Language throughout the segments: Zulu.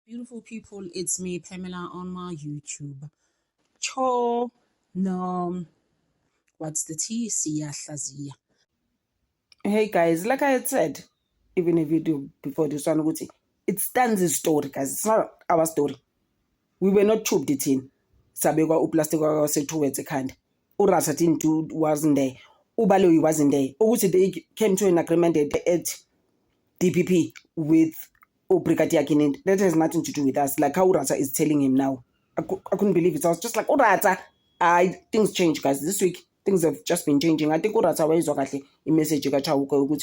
Beautiful people, it's me, Pamela, on my YouTube. Cho, no, what's the T? Siyahlazia. Hey guys, like I had said, even a video before this one, it stands a story, guys. It's not our story. We were not tubed it in. Sabekwa uplastic was towards a kind. Urasa didn't wasn't there. Ubalo wasn't there. Ukuthi they came to an agreement at DPP with Brigadier Kinend. That has nothing to do with us. Like how Urata is telling him now. I couldn't believe it. I was just like, Urata, things change, guys. This week, things have just been changing. I think Urata was okay. A message you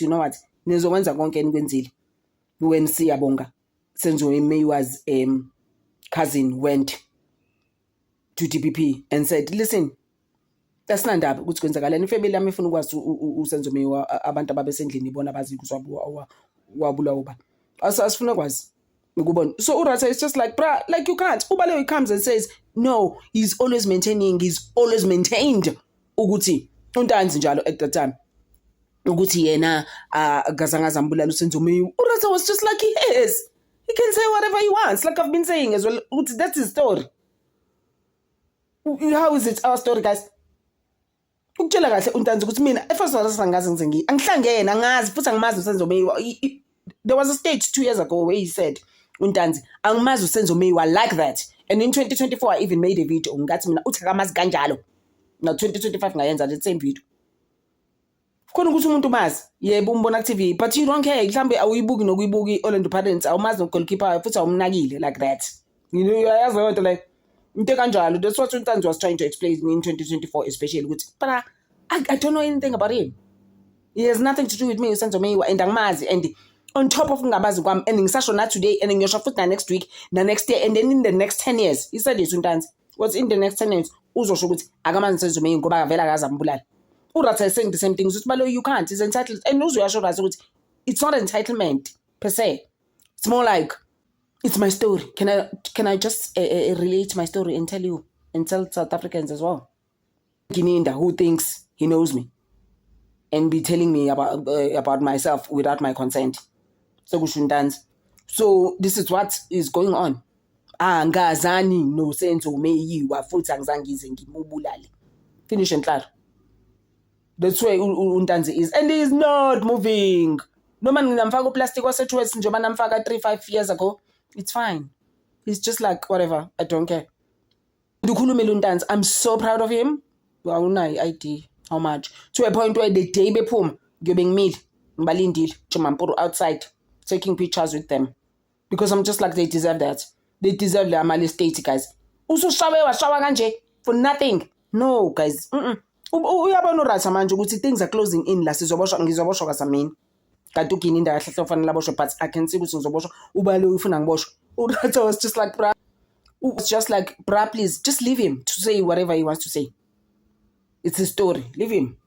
know what? Nizokwenza konke enikwenzile. When Siyabonga, Senzo Meyiwa's cousin went to DPP and said, listen, that's not that ukuthi kwenzakala ni family yami ifuna ukwazi uSenzo Meyiwa abantu ababesendlini ibona bazi kuswabulawa uba asifuna kwazi ukubona. So Urata is just like, bruh, like you can't. Ubalewa he comes and says no, he's always maintained ukuthi uNtanzi njalo at the time ukuthi yena gazangaza mbulala uSenzo Meyiwa. Urata was just like, yes, he can say whatever he wants, like I've been saying as well. That's his story. How is it our story, guys? Ukutshela kahle uNtanzi ukuthi mina first angazi ngizengi angihlangene angazi futhi angimazi uSenzo Meyiwa. There was a stage 2 years ago where he said uNtanzi angimazi uSenzo Meyiwa like that, and in 2024 I even made a video ngathi mina uthi akamazi kanjalo. Now 2025 ngayenza the same video. Khona ukuthi umuntu mazi yebo umbona ku TV, but you don't care mhlambe awuyibuki nokuyibuki Orlando Pirates awumazi nogoalkeeper futhi awumnakile like that. You know, uyayazi lento like into kanjalo. That's what Unthanzi was trying to explain in 2024 especially, but I don't know anything about him. He has nothing to do with me uSenzo Meyiwa and angimazi, and on top of ngabazi kwami and ngisasho na today and ngiyosho futhi next week na next year and then in the next 10 years. He said Unthanzi what's in the next 10 years uzosho ukuthi akamazi uSenzo Meyiwa ngoba akavela akaza mbulala. Urata is saying the same things. But you can't. It's entitled. And uzuyasho ukuthi it's not entitlement per se. It's more like it's my story. Can I just relate my story and tell you and tell South Africans as well? Gininda who thinks he knows me and be telling me about myself without my consent. So Unthanzi. So this is what is going on. Angazani no Senzo Meyiwa futhi angizangize ngimubulale. Finish and clear. That's where Unthanzi is, and he is not moving. No man namfaka plastic wase towards njoba namfaka 3-5 years ago. It's fine. He's just like whatever. I don't care. Ndukhulumela uNtanzi. I'm so proud of him. Well, unayi ID how much to a point where the day bephuma ngiyobeng meal ngibalindile Jumampuru outside taking pictures with them because I'm just like they deserve that. They deserve the amali state, guys. Usushawe washawa kanje for nothing. No, guys. Uyabona uRata manje ukuthi things are closing in la ngizoboshwa kasamini kanti uGininda kahle kufanele aboshwe, but I can see ukuthi ngizoboshwa ubalo ufuna ngiboshwe. Urata was just like bruh, please just leave him to say whatever he wants to say. It's his story, leave him.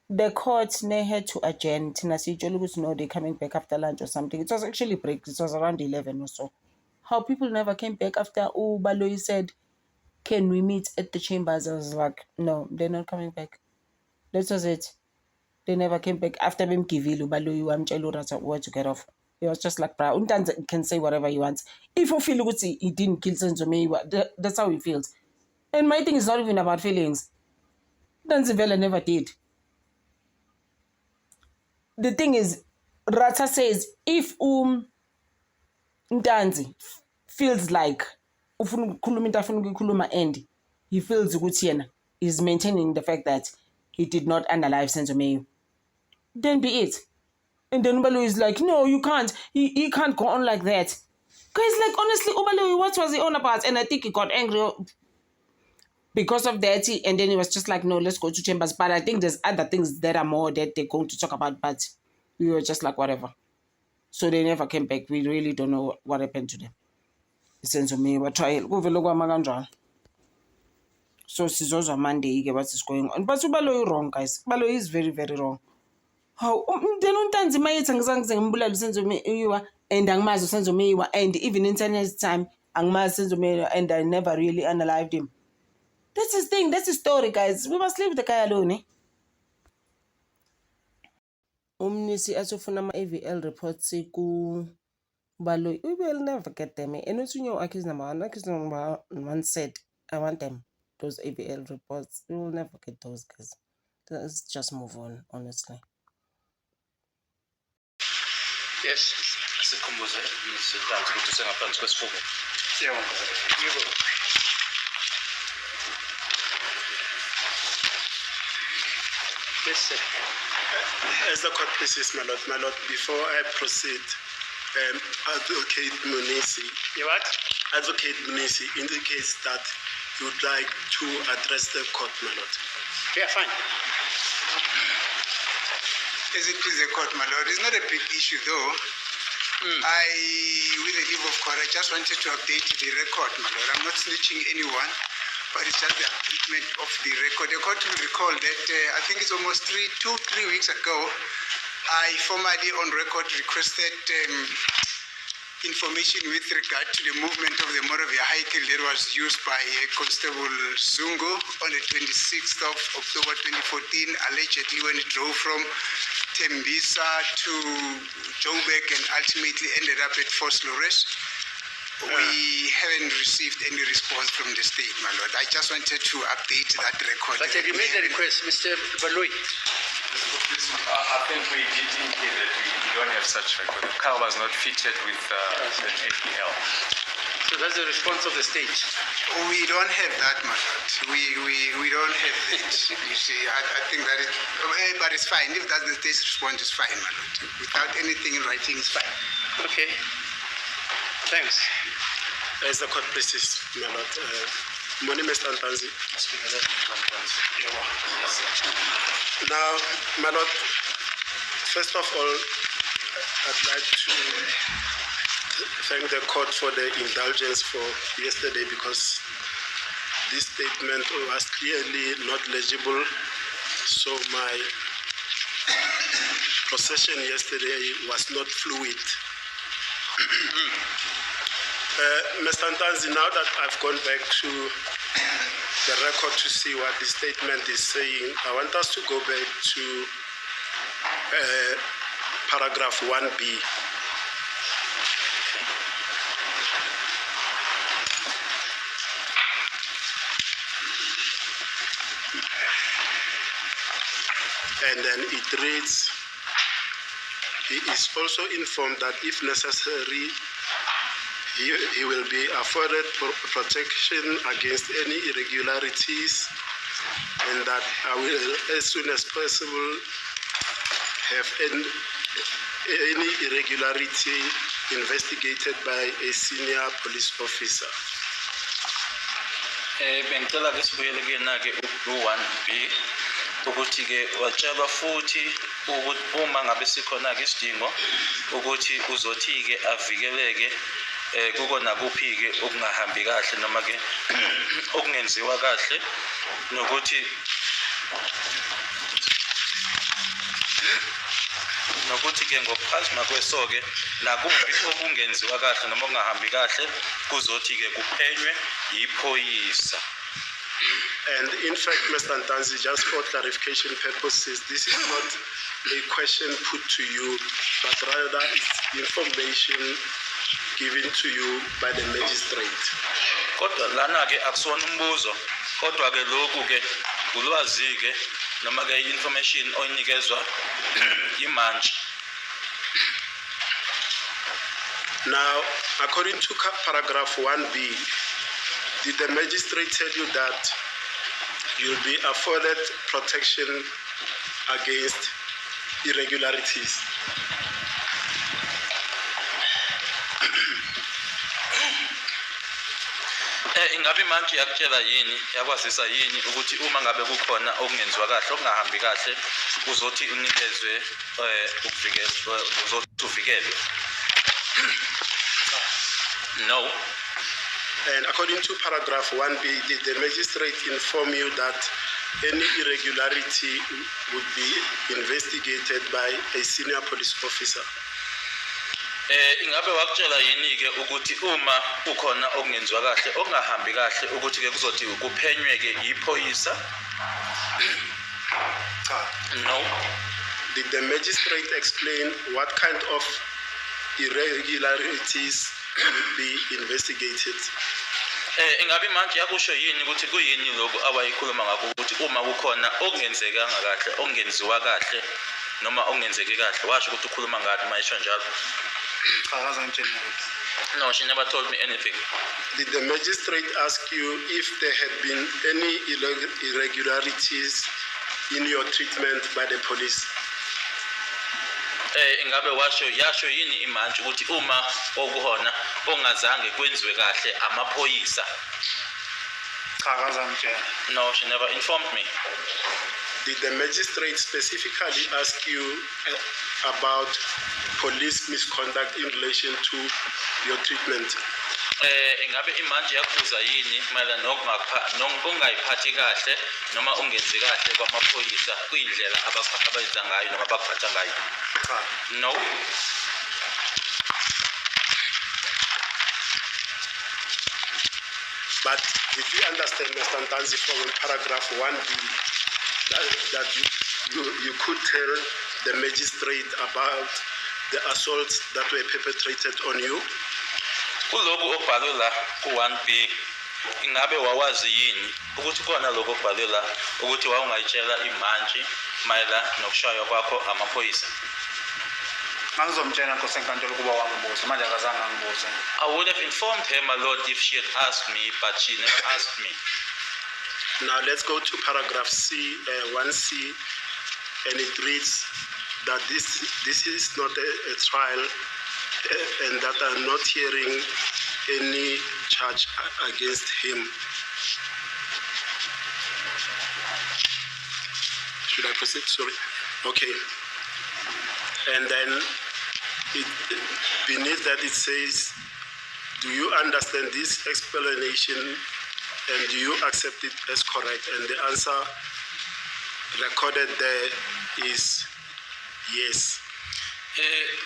The court they had to adjourn. Tina sijolo ukuthi no, they're coming back after lunch or something. It was actually break. It was around 11 or so. How people never came back after Baloyi said, can we meet at the chambers? I was like, no, they're not coming back. That was it. They never came back after them giving Baloyi Urata where to get off. It was just like, bruh, Unthanzi can say whatever he wants. If you feel he didn't kill Senzo Meyiwa, that's how he feels. And my thing is not even about feelings. Unthanzi Vela never did. The thing is, Rata says if Unthanzi feels like and he feels ukuthi is maintaining the fact that he did not unalive Senzo Meyiwa, then be it. And then Ubaloyi is like, no, you can't. He can't go on like that. Guys, like honestly, Ubaloyi, what was he on about? And I think he got angry because of that. And then he was just like, no, let's go to chambers. But I think there's other things that are more that they're going to talk about. But we were just like, whatever. So they never came back. We really don't know what happened to them. Senzo Meyiwa trial kuvele kwama kanjalo. So sizozwa Monday what is going on, but Ubaloyi wrong, guys. Ubaloyi is very very wrong. How then uNtanzi mayithi angizange ngimbulala uSenzo Meyiwa and angimazi uSenzo Meyiwa, and even in 10 years time angimazi uSenzo Meyiwa and I never really unalived him. That's his thing. That's his story, guys. We must leave the guy alone. Umnisi asofuna ama-AVL reports ku Baloyi, we will never get them. And also, accused number one said, I want them, those ABL reports. We will never get those guys. Let's just move on, honestly. Yes. Asikhumbuze Mr. ukuthi usengaphansi kwesifuba. Siyabonga. Yes, sir. As the court pleases, my lord, before I proceed, Advocate Munisi. You what? Advocate Munisi indicates that you would like to address the court, my lord. Yeah, fine. As it please the court, my lord, it's not a big issue though. With the leave of court, I just wanted to update the record, my lord. I'm not snitching anyone, but it's just the update of the record. The court will recall that I think it's almost 3 weeks ago, I formally on record requested information with regard to the movement of the motor vehicle that was used by Constable Zungu on the 26th of October 2014, allegedly when it drove from Tembisa to Joburg and ultimately ended up at Fort Lores. We haven't received any response from the state, my lord. I just wanted to update that record. But have you made the request, Mr. Baloyi? I think we did indicate that we don't have such record. The car was not fitted with an APL. So that's the response of the state. We don't have that, my lord. We don't have it. You see, I think that but it's fine. If that's the state's response, it's fine, my lord. Without anything in writing, it's fine. Okay. Thanks. As the court pleases, my lord. Morning, Mr. Ntanzi. Now, my lord, first of all, I'd like to thank the court for the indulgence for yesterday because this statement was clearly not legible. So my procession yesterday was not fluid. Mr. Ntanzi, now that I've gone back to the record to see what the statement is saying, I want us to go back to paragraph 1B. And then it reads, he is also informed that if necessary, he will be afforded protection against any irregularities, and that I will, as soon as possible, have any irregularity investigated by a senior police officer. Bengicela ke sibuyele kuyena-ke u-1B ukuthi-ke watshelwa futhi ukuthi uma ngabe sikhona-ke isidingo ukuthi uzothi-ke avikeleke kukona kuphi-ke okungahambi kahle noma-ke okungenziwa kahle nokuthi-ke ngokuphazima kweso-ke nakuphi okungenziwa kahle noma okungahambi kahle kuzothi-ke kuphenywe yiphoyisa. And in fact, Mr. Ntanzi, just for clarification purposes, this is not a question put to you, but rather it's information given to you by the magistrate. Kodwa lana-ke akusona umbuzo, kodwa-ke lokhu-ke ulwazi-ke noma-ke i-information oyinikezwa imantshi. Now, according to paragraph 1B, did the magistrate tell you that you'll be afforded protection against irregularities? Ingabe manje yakutshela yini yakwazisa yini ukuthi uma ngabe kukhona okungenziwa kahle okungahambi kahle uzothi unikezwe ukuvikelwa uzothi uvikelwe? No. And according to paragraph 1B, did the magistrate inform you that any irregularity would be investigated by a senior police officer? Ingabe wakutshela yini-ke ukuthi uma kukhona okungenziwa kahle okungahambi kahle ukuthi-ke kuzothi kuphenywe-ke yiphoyisa? No. Did the magistrate explain what kind of irregularities will be investigated. Ingabe manje yakusho yini ukuthi kuyini lokho abayikhuluma ngakho ukuthi uma kukhona okungenzekanga kahle okungenziwa kahle noma okungenzeki kahle washo ukuthi ukhuluma ngani mayisho njalo? No, she never told me anything. Did the magistrate ask you if there had been any irregularities in your treatment by the police? Ingabe yasho yini imanje ukuthi uma okuhona ongazange kwenziwe kahle amaphoyisa? No, she never informed me. Did the magistrate specifically ask you about police misconduct in relation to your treatment? Ingabe imanje yakubuza yini mayelana nokungayiphathi kahle noma ungenzi kahle kwamaphoyisa kuyindlela abenza ngayo noma abakuphatha ngayo? No. But if you understand, Mr. Ntanzi, from paragraph 1B, that you could tell the magistrate about the assaults that were perpetrated on you? Kuloko okubhalwe la ku-1B, ingabe wawazi yini ukuthi khona lokho okubhalwe la ukuthi wawungayitshela imanje mayela nokushaywa kwakho amaphoyisa? I would have informed her, my lord, if she had asked me, but she never asked me. Now let's go to paragraph 1C, and it reads that this is not a trial and that I'm not hearing any charge against him. Should I proceed? Sorry. Okay. And then beneath that it says, do you understand this explanation and do you accept it as correct? And the answer recorded there is yes.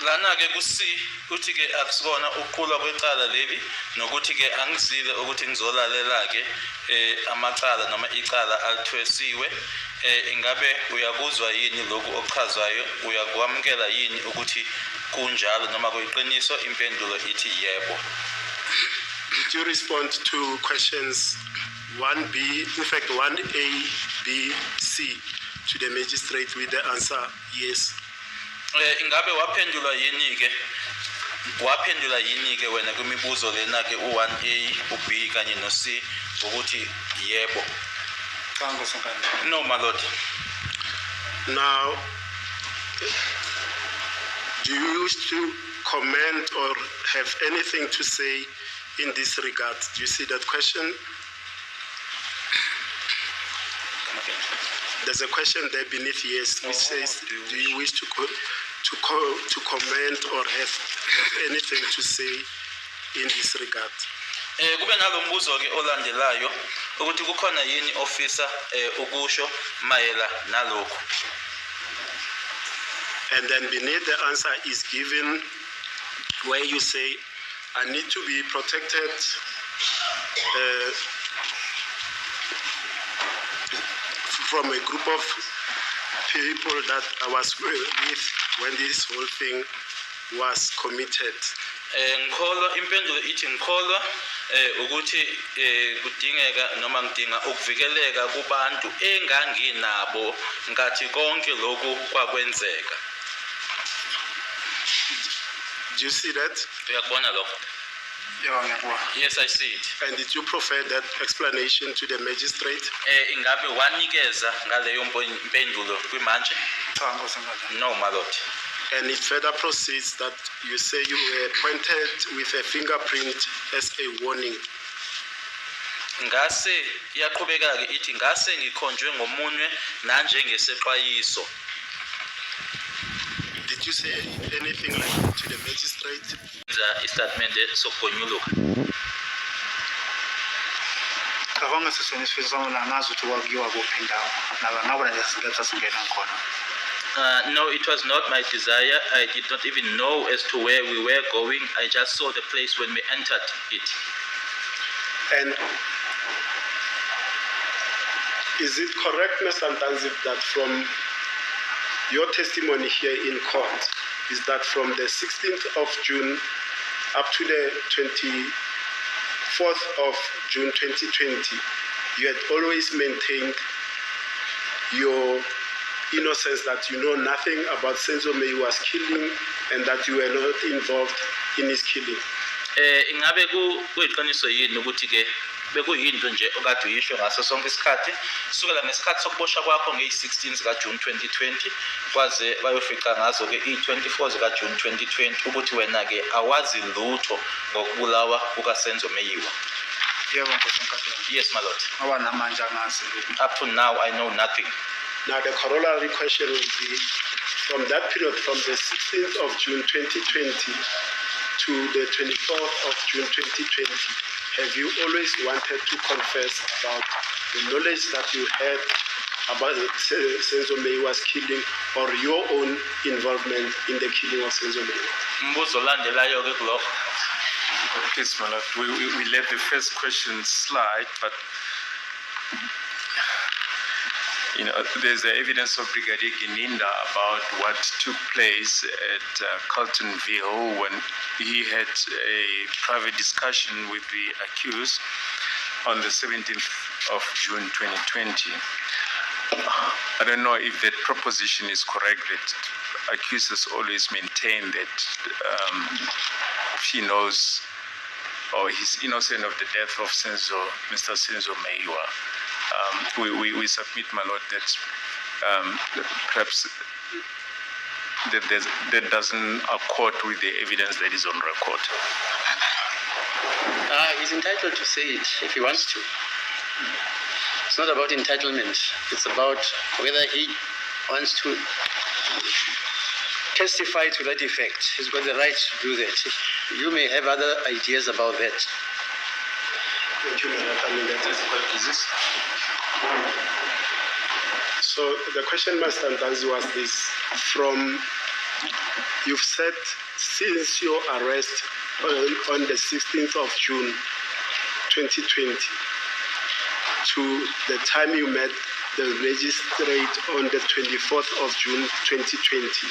Lana ke kuthi ke akusona ukuqhula kwecala leli nokuthi ke angizile ukuthi ngizolalela ke amacala noma icala alithwesiwe. Ingabe uyakuzwa yini lokhu okuchazwayo? Uyakwamukela yini ukuthi kunjalo noma kuyiqiniso? Impendulo ithi yebo. Did you respond to questions 1B, in fact 1A, B, C to the magistrate with the answer yes? Ingabe waphendula yini ke wena kwimibuzo lena ke u1A, u-B kanye no-C ukuthi yebo? No, my lord. Now, do you wish to comment or have anything to say in this regard? Do you see that question? There's a question there beneath yes, which says, do you wish to comment or have anything to say in this regard? Kube nalombuzo ke olandelayo ukuthi kukhona yini officer ukusho mayela nalokho. And then beneath the answer is given where you say, I need to be protected from a group of people that I was with when this whole thing was committed. Ngikholwa impendulo ithi ngikholwa ukuthi kudingeka noma ngidinga ukuvikeleka kubantu enganginabo ngathi konke lokhu kwakwenzeka. Do you see that? Uyakubona lokho? Yes, I see it. And did you provide that explanation to the magistrate? Ingabe wanikeza ngaleyo impendulo kwimanje? No, my lord. And it further proceeds that you say you were pointed with a fingerprint as a warning. Ngase yaqhubeka ke ithi ngase ngikhonjwe ngomunwe nanjengesexwayiso. Did you say anything like that to the magistrate? Istatement sokonyuluka. Kabanga sesone sifisa la ngazi ukuthi wakiwa kuphi indawo. Ngabona nje singetha singena khona. No, it was not my desire. I did not even know as to where we were going. I just saw the place when we entered it. And is it correct, Mr. Ntanzi, that from your testimony here in court, is that from the 16th of June up to the 24th of June 2020, you had always maintained your innocence, that you know nothing about Senzo Meyiwa's killing and that you were not involved in his killing. Ingabe kuyiqiniso yini ukuthi ke bekuyinto nje okade uyisho ngaso sonke isikhathi kusukela ngesikhathi sokuboshwa kwakho ngeyi-16 zika June 2020 kwaze bayofica ngazo ke i-24 zika June 2020 ukuthi wena ke awazi lutho ngokubulawa kukaSenzo Meyiwa? Yebo Nkosi Nkatolo. Yes, my lord. Ngoba namanje angazi lutho. Up to now I know nothing. Now the corollary question will be, from that period, from the 16th of June 2020 to the 24th of June 2020, have you always wanted to confess about the knowledge that you had about Senzo Meyiwa's killing or your own involvement in the killing of Senzo Meyiwa? Mbuzo landelayo ke kulokho. Please, my lord, we let the first question slide, but you know, there's the evidence of Brigadier Gininda about what took place at Carltonville when he had a private discussion with the accused on the 17th of June 2020. I don't know if that proposition is correct, that accusers always maintain that he knows or he's innocent of the death of Mr. Senzo Meyiwa. We submit, my lord, that perhaps that doesn't accord with the evidence that is on record. He's entitled to say it if he wants to. It's not about entitlement. It's about whether he wants to testify to that effect. He's got the right to do that. You may have other ideas about that. Thank you, So the question, Master Ntanzi, was this: from, you've said since your arrest on the 16th of June 2020 to the time you met the magistrate on the 24th of June 2020,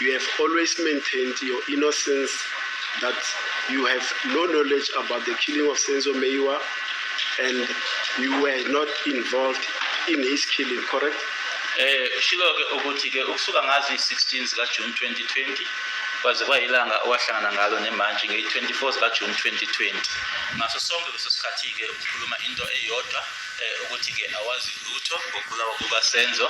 you have always maintained your innocence, that you have no knowledge about the killing of Senzo Meyiwa and you were not involved in his killing, correct? Shiloke ukuthi ke ukusuka ngazo i-16 zika June 2020 kwaze kwayilanga owahlangana ngalo nemanje ngeyi-24 zika June 2020. Ngaso sonke leso sikhathi ke ukhuluma into eyodwa ukuthi ke awazi lutho ngokubulawa kukaSenzo.